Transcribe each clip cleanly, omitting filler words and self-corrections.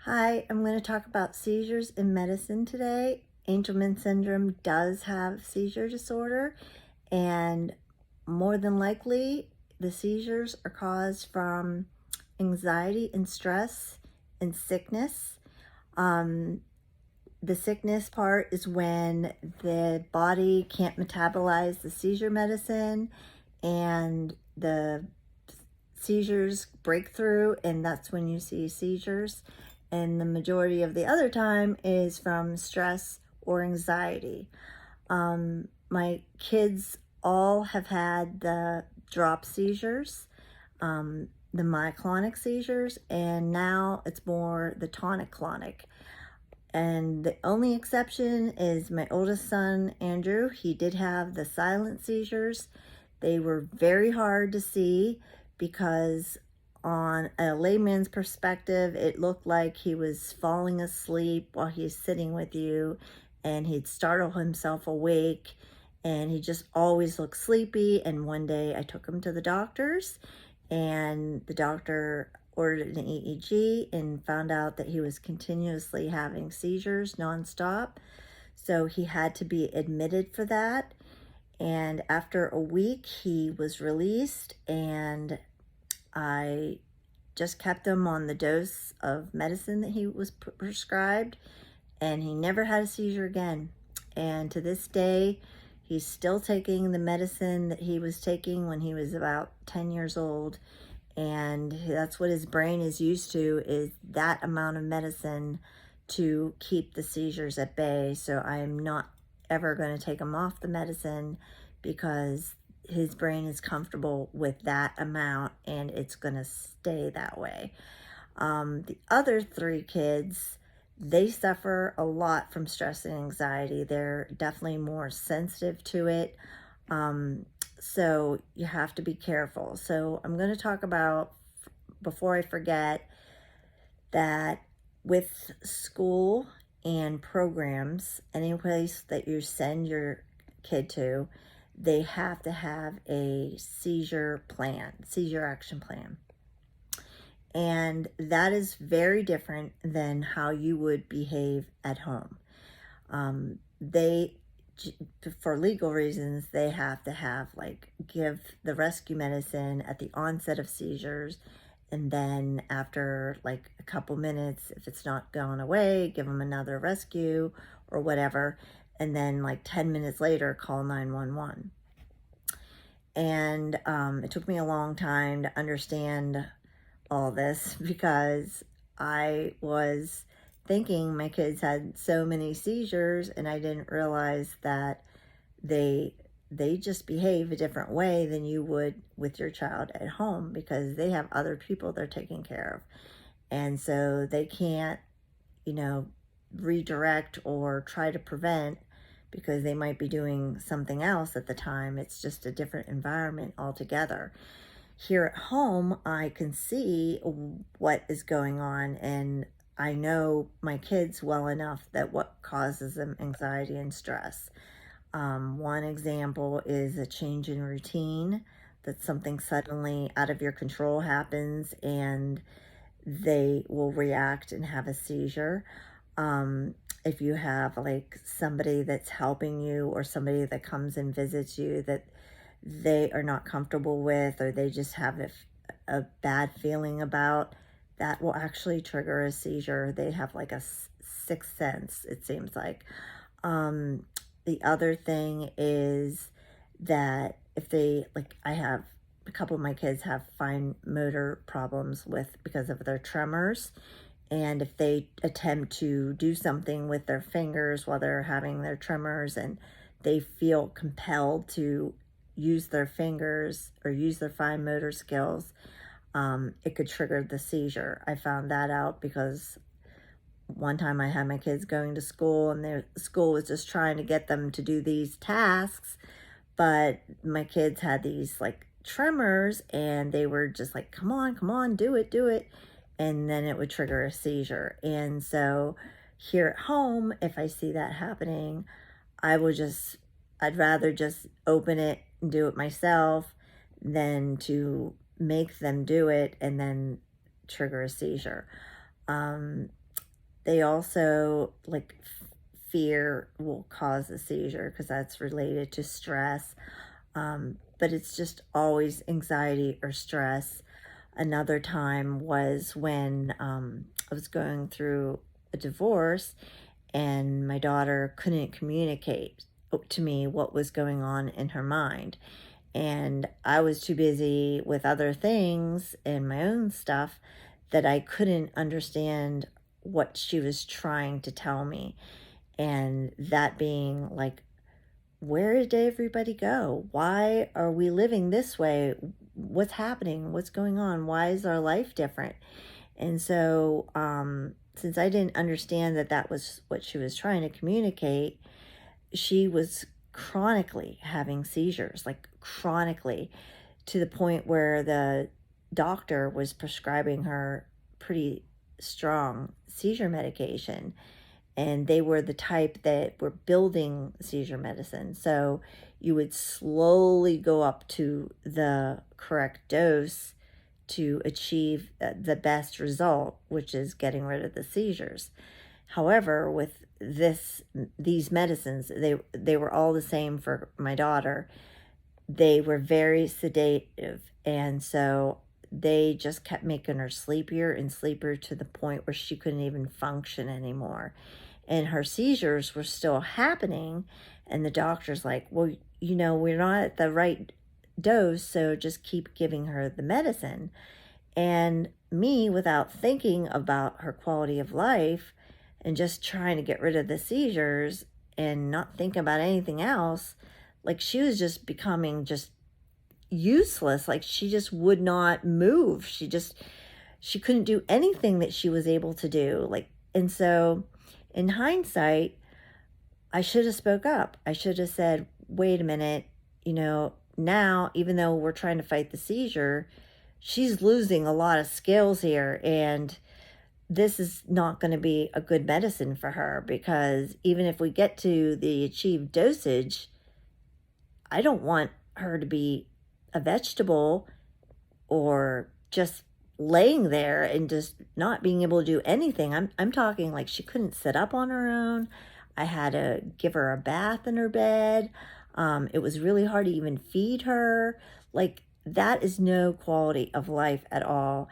Hi, I'm going to talk about seizures in medicine today. Angelman syndrome does have seizure disorder, and more than likely, the seizures are caused from anxiety and stress and sickness. Um, the sickness part is when the body can't metabolize the seizure medicine and the seizures break through, and that's when you see seizures. And the majority of the other time is from stress or anxiety. My kids all have had the drop seizures, the myoclonic seizures, and now it's more the tonic-clonic. And the only exception is my oldest son, Andrew. He did have the silent seizures. They were very hard to see because on a layman's perspective, it looked like he was falling asleep while he's sitting with you, and he'd startle himself awake, and he just always looked sleepy. And one day I took him to the doctor's, and the doctor ordered an EEG and found out that he was continuously having seizures nonstop. So he had to be admitted for that. And after a week, he was released, and I just kept him on the dose of medicine that he was prescribed, and he never had a seizure again. And to this day, he's still taking the medicine that he was taking when he was about 10 years old. And that's what his brain is used to, is that amount of medicine to keep the seizures at bay. So I am not ever going to take him off the medicine because his brain is comfortable with that amount, and it's going to stay that way. The other three kids, they suffer a lot from stress and anxiety. They're definitely more sensitive to it. So you have to be careful. So I'm going to talk about, before I forget, that with school and programs, any place that you send your kid to, they have to have a seizure action plan. And that is very different than how you would behave at home. For legal reasons, they have to have, give the rescue medicine at the onset of seizures, and then after a couple minutes, if it's not gone away, give them another rescue or whatever, and then 10 minutes later, call 911. And it took me a long time to understand all this because I was thinking my kids had so many seizures, and I didn't realize that they just behave a different way than you would with your child at home, because they have other people they're taking care of. And so they can't, redirect or try to prevent, because they might be doing something else at the time. It's just a different environment altogether. Here at home, I can see what is going on, and I know my kids well enough that what causes them anxiety and stress. One example is a change in routine, that something suddenly out of your control happens and they will react and have a seizure. If you have somebody that's helping you, or somebody that comes and visits you that they are not comfortable with, or they just have a bad feeling about, that will actually trigger a seizure. They have a sixth sense, it seems like. The other thing is that if they, I have a couple of my kids have fine motor problems because of their tremors. And if they attempt to do something with their fingers while they're having their tremors, and they feel compelled to use their fingers or use their fine motor skills, it could trigger the seizure. I found that out because one time I had my kids going to school, and their school was just trying to get them to do these tasks, but my kids had these tremors, and they were just come on, do it. And then it would trigger a seizure. And so here at home, if I see that happening, I'd rather just open it and do it myself than to make them do it and then trigger a seizure. they also, like, fear will cause a seizure because that's related to stress. But it's just always anxiety or stress. Another time was when I was going through a divorce and my daughter couldn't communicate to me what was going on in her mind. And I was too busy with other things and my own stuff that I couldn't understand what she was trying to tell me. And that being like, where did everybody go? Why are we living this way? What's happening? What's going on? Why is our life different? And so, since I didn't understand that that was what she was trying to communicate, she was chronically having seizures, like chronically, to the point where the doctor was prescribing her pretty strong seizure medication. And they were the type that were building seizure medicine. So you would slowly go up to the correct dose to achieve the best result, which is getting rid of the seizures. However, with these medicines, they were all the same for my daughter. They were very sedative, and so they just kept making her sleepier and sleepier to the point where she couldn't even function anymore. And her seizures were still happening, and the doctor's like, well, we're not at the right dose, so just keep giving her the medicine. And me, without thinking about her quality of life and just trying to get rid of the seizures and not thinking about anything else, like she was just becoming just useless. Like she just would not move. She couldn't do anything that she was able to do. And so in hindsight, I should have spoke up. I should have said, wait a minute, now, even though we're trying to fight the seizure, she's losing a lot of skills here, and this is not going to be a good medicine for her, because even if we get to the achieved dosage, I don't want her to be a vegetable or just laying there and just not being able to do anything. I'm talking like she couldn't sit up on her own. I had to give her a bath in her bed. It was really hard to even feed her. Like, that is no quality of life at all.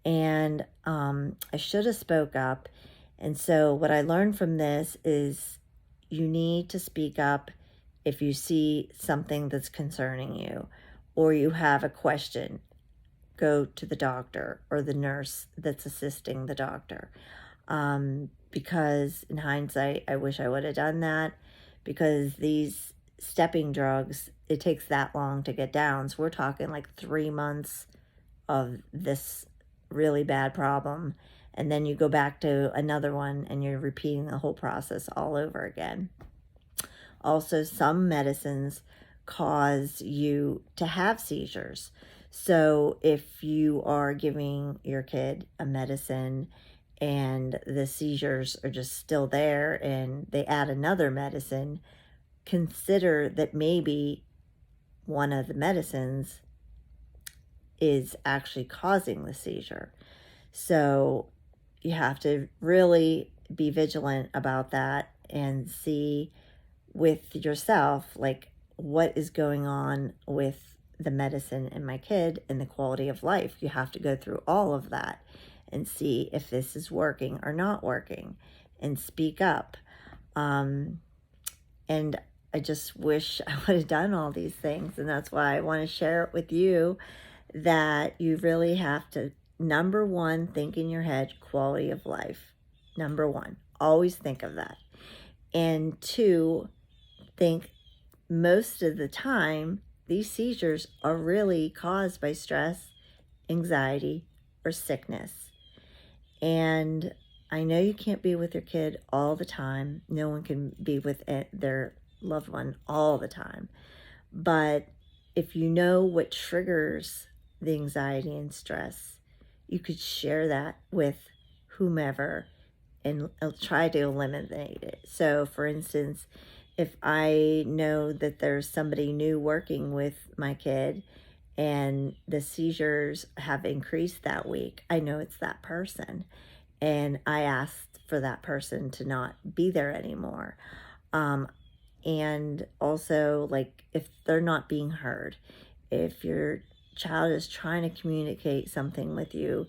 And I should have spoke up. And so what I learned from this is you need to speak up if you see something that's concerning you or you have a question. Go to the doctor or the nurse that's assisting the doctor. Because in hindsight, I wish I would have done that, because these stepping drugs, it takes that long to get down. So we're talking like 3 months of this really bad problem. And then you go back to another one and you're repeating the whole process all over again. Also, some medicines cause you to have seizures. So if you are giving your kid a medicine and the seizures are just still there and they add another medicine, consider that maybe one of the medicines is actually causing the seizure. So you have to really be vigilant about that and see with yourself, like, what is going on with the medicine in my kid and the quality of life. You have to go through all of that and see if this is working or not working and speak up. And I just wish I would have done all these things. And that's why I want to share it with you, that you really have to, number one, think in your head, quality of life. Number one, always think of that. And two, think most of the time these seizures are really caused by stress, anxiety, or sickness. And I know you can't be with your kid all the time. No one can be with their loved one all the time. But if you know what triggers the anxiety and stress, you could share that with whomever and try to eliminate it. So, for instance, if I know that there's somebody new working with my kid and the seizures have increased that week, I know it's that person. And I asked for that person to not be there anymore. And also, like, if they're not being heard, if your child is trying to communicate something with you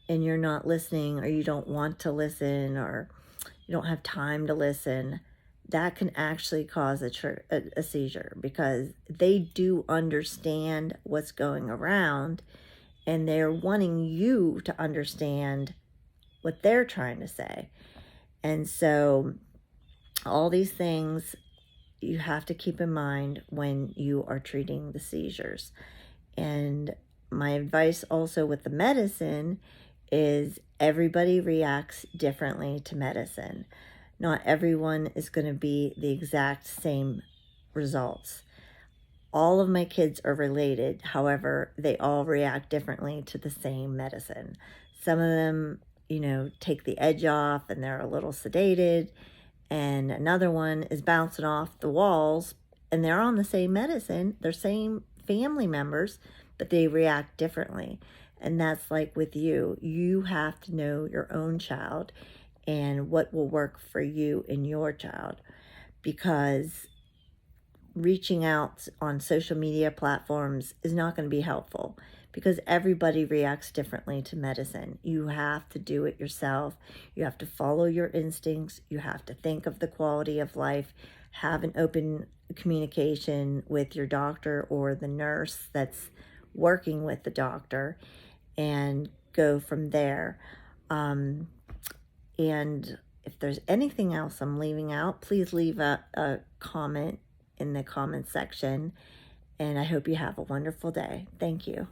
and you're not listening, or you don't want to listen, or you don't have time to listen, that can actually cause a seizure, because they do understand what's going around and they're wanting you to understand what they're trying to say. And so all these things you have to keep in mind when you are treating the seizures. And my advice also with the medicine is everybody reacts differently to medicine. Not everyone is going to be the exact same results. All of my kids are related, however, they all react differently to the same medicine. Some of them, take the edge off and they're a little sedated, and another one is bouncing off the walls, and they're on the same medicine, they're same family members, but they react differently. And that's like with you. You have to know your own child and what will work for you and your child, because reaching out on social media platforms is not going to be helpful, because everybody reacts differently to medicine. You have to do it yourself. You have to follow your instincts. You have to think of the quality of life, have an open communication with your doctor or the nurse that's working with the doctor, and go from there. And if there's anything else I'm leaving out, please leave a comment in the comment section. And I hope you have a wonderful day. Thank you.